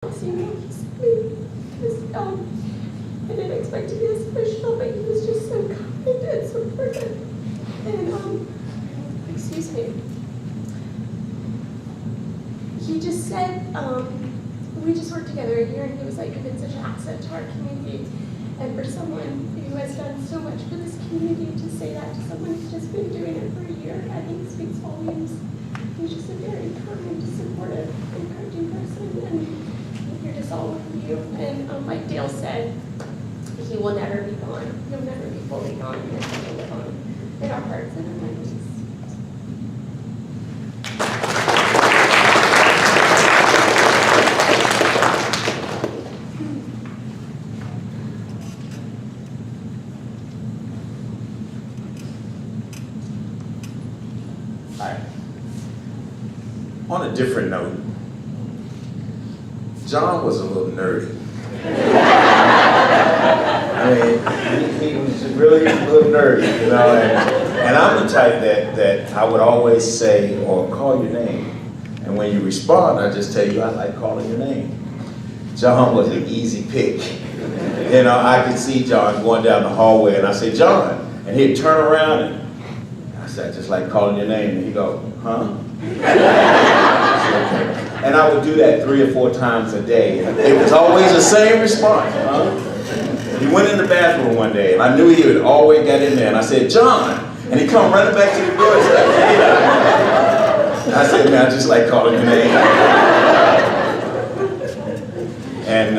I didn't expect to be this emotional, but he was just so kind and supportive. And, excuse me. He just said, we just worked together a year, and he was like, you've been such an asset to our community. And for someone who has done so much for this community to say that to someone who's just been doing it for a year, I think speaks volumes. He's just a very kind, supportive, encouraging person, and we're just all with you. And like Dale said, he will never be gone. He'll never be fully gone. He'll never live on in our hearts and our minds. On a different note, John was a little nerdy. I mean, he was really a little nerdy, you know, and I'm the type that I would always say, or call your name. And when you respond, I just tell you, I like calling your name. John was an easy pick. You know, I could see John going down the hallway, and I say, John, and he'd turn around, and I said, I just like calling your name, and he'd go, huh? And I would do that 3 or 4 times a day. It was always the same response. He went in the bathroom one day, and I knew he would always get in there. And I said, John, and he come running back to the door and said, hey. I said, man, I just like calling your name. And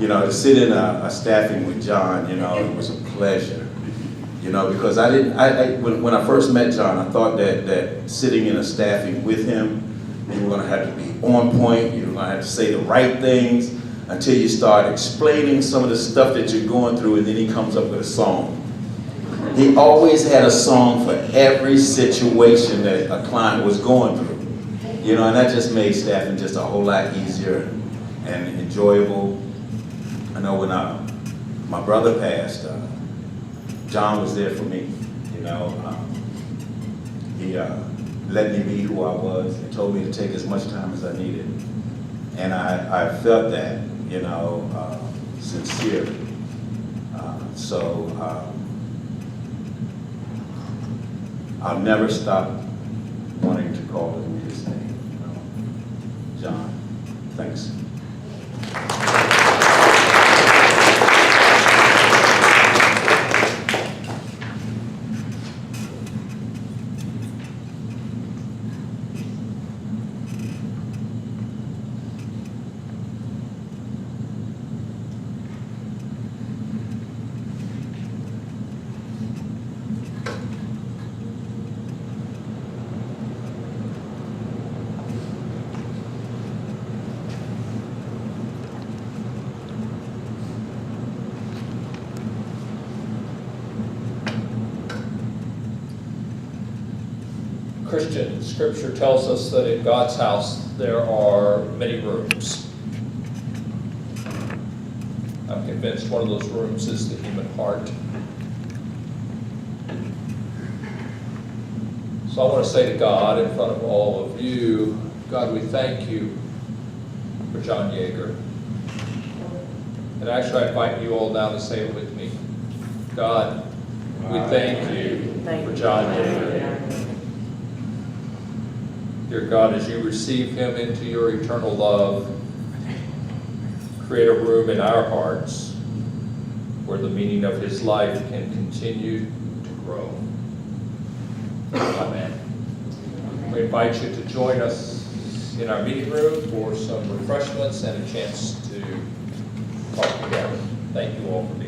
you know, to sit in a staffing with John, you know, it was a pleasure. You know, because when I first met John, I thought that sitting in a staffing with him, you were going to have to be on point, you were going to have to say the right things until you start explaining some of the stuff that you're going through, and then he comes up with a song. He always had a song for every situation that a client was going through. You know, and that just made staffing just a whole lot easier and enjoyable. I know when my brother passed, John was there for me, you know. He let me be who I was and told me to take as much time as I needed. And I felt that, you know, sincerely. So I'll never stop wanting to call him his name. You know. John, thanks. Christian scripture tells us that in God's house there are many rooms. I'm convinced one of those rooms is the human heart. So I want to say to God in front of all of you, God, we thank you for John Yaeger. And actually I invite you all now to say it with me. God, we thank you for John Yaeger. Dear God, as you receive him into your eternal love, create a room in our hearts where the meaning of his life can continue to grow. Amen. We invite you to join us in our meeting room for some refreshments and a chance to talk together. Thank you all for being here.